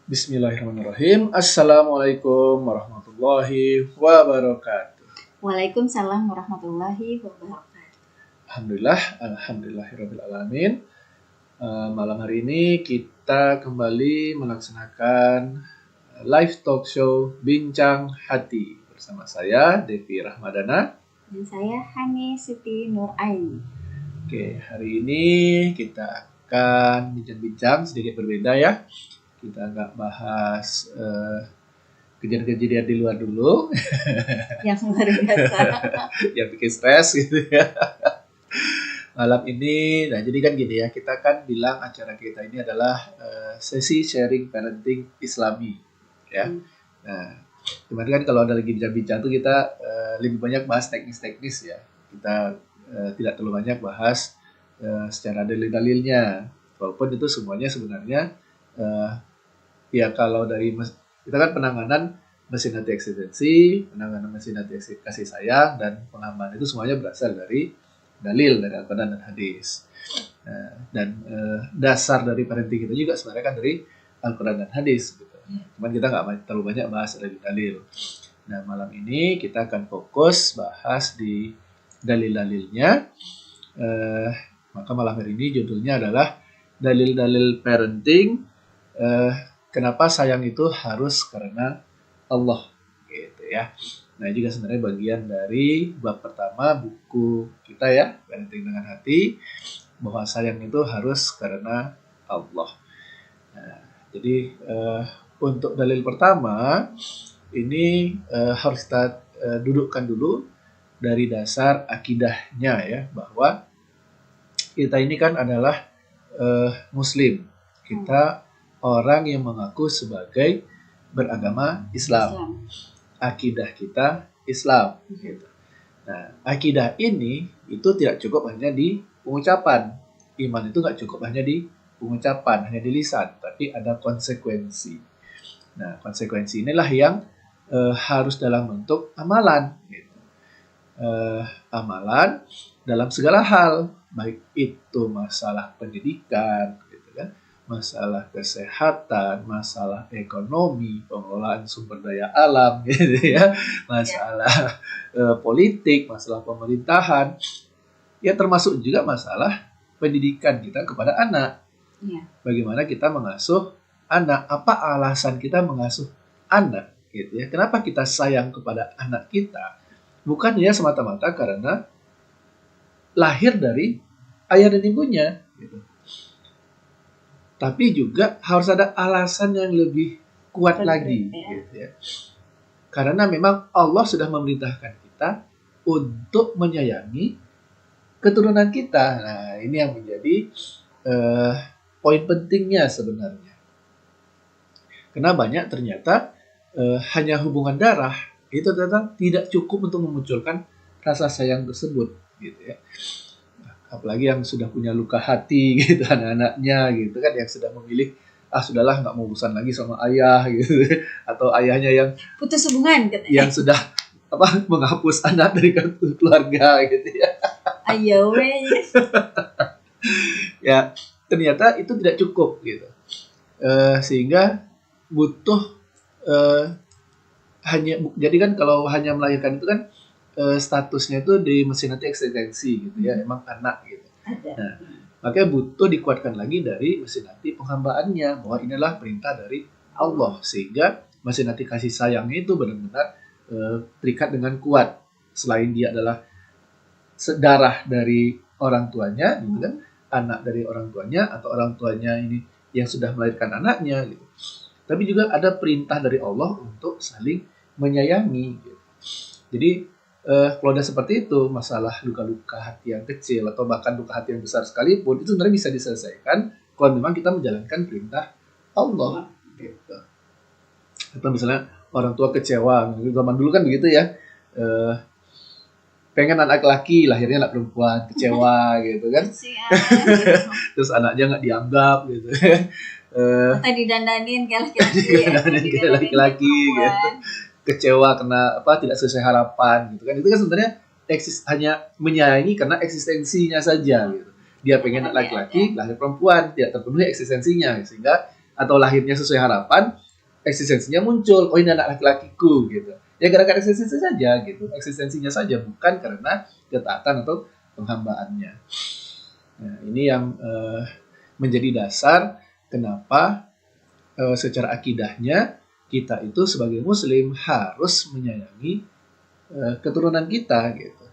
Bismillahirrahmanirrahim. Assalamualaikum warahmatullahi wabarakatuh. Waalaikumsalam warahmatullahi wabarakatuh. Alhamdulillahirabbil alamin. Malam hari ini kita kembali melaksanakan live talk show Bincang Hati bersama saya Devi Rahmadana dan saya Hani Siti Nuraini. Oke, hari ini kita akan bincang-bincang sedikit berbeda ya. Kita nggak bahas kejadian-kejadian di luar dulu yang luar biasa yang bikin stres gitu ya. Malam ini, nah jadi kan gini ya, kita kan bilang acara kita ini adalah sesi sharing parenting Islami ya. Nah, kemarin kan kalau ada lagi bincang-bincang tuh kita lebih banyak bahas teknis-teknis ya. Kita tidak terlalu banyak bahas secara dalil-dalilnya, walaupun itu semuanya sebenarnya ya kalau dari kita kan penanganan mesin hati eksistensi, penanganan mesin hati kasih sayang, dan pengambahan itu semuanya berasal dari dalil dari Al-Quran dan hadis. Dan dasar dari parenting kita juga sebenarnya kan dari Al-Quran dan hadis gitu. Cuman kita nggak terlalu banyak bahas dari dalil. Nah, malam ini kita akan fokus bahas di dalil-dalilnya. Maka malam hari ini judulnya adalah dalil-dalil parenting. Kenapa sayang itu harus karena Allah gitu ya. Nah, juga sebenarnya bagian dari bab pertama buku kita ya, Parenting dengan Hati, bahwa sayang itu harus karena Allah. Nah, jadi untuk dalil pertama ini harus kita dudukkan dulu dari dasar akidahnya ya, bahwa kita ini kan adalah Muslim. Kita orang yang mengaku sebagai beragama Islam. Akidah kita Islam gitu. Nah, akidah ini itu tidak cukup hanya di pengucapan. Iman itu nggak cukup hanya di pengucapan, hanya di lisan, tapi ada konsekuensi. Nah, konsekuensi inilah yang harus dalam bentuk amalan gitu. Amalan dalam segala hal, baik itu masalah pendidikan gitu kan, masalah kesehatan, masalah ekonomi, pengelolaan sumber daya alam gitu ya, masalah politik, masalah pemerintahan, ya termasuk juga masalah pendidikan kita kepada anak. Bagaimana kita mengasuh anak, apa alasan kita mengasuh anak gitu ya. Kenapa kita sayang kepada anak kita? Bukan ya semata-mata karena lahir dari ayah dan ibunya gitu. Tapi juga harus ada alasan yang lebih kuat lagi gitu ya. Karena memang Allah sudah memerintahkan kita untuk menyayangi keturunan kita. Nah, ini yang menjadi poin pentingnya sebenarnya. Karena banyak ternyata hanya hubungan darah itu ternyata tidak cukup untuk memunculkan rasa sayang tersebut gitu ya. Apalagi yang sudah punya luka hati gitu, anak-anaknya gitu kan, yang sudah memilih sudahlah nggak mau urusan lagi sama ayah gitu, atau ayahnya yang putus hubungan katanya, yang sudah menghapus anak dari kartu keluarga gitu ya. Ayo ya ternyata itu tidak cukup gitu, sehingga butuh jadi kan kalau hanya melahirkan itu kan statusnya itu di mesin hati eksistensi gitu ya, emang anak gitu. Nah, makanya butuh dikuatkan lagi dari mesin hati penghambaannya, bahwa inilah perintah dari Allah, sehingga mesin hati kasih sayangnya itu benar-benar terikat dengan kuat. Selain dia adalah darah dari orang tuanya gitu kan, anak dari orang tuanya, atau orang tuanya ini yang sudah melahirkan anaknya gitu. Tapi juga ada perintah dari Allah untuk saling menyayangi gitu. Jadi kalau udah seperti itu, masalah luka-luka hati yang kecil atau bahkan luka hati yang besar sekalipun, itu sebenarnya bisa diselesaikan kalau memang kita menjalankan perintah Allah gitu. Atau misalnya orang tua kecewa, zaman dulu kan begitu ya, pengen anak laki, lahirnya anak perempuan, kecewa gitu kan. Terus anaknya nggak dianggap gitu. Atau didandanin kayak laki-laki gitu. Kecewa karena tidak sesuai harapan gitu kan. Itu kan sebenarnya hanya menyayangi karena eksistensinya saja gitu. Dia pengen anak laki-laki, lahir perempuan, tidak terpenuhi eksistensinya, sehingga atau lahirnya sesuai harapan, eksistensinya muncul. Oh, ini anak laki-lakiku gitu. Ya gara-gara eksistensi saja gitu. Eksistensinya saja, bukan karena ketaatan atau penghambaannya. Nah, ini yang menjadi dasar kenapa secara akidahnya kita itu sebagai muslim harus menyayangi keturunan kita gitu.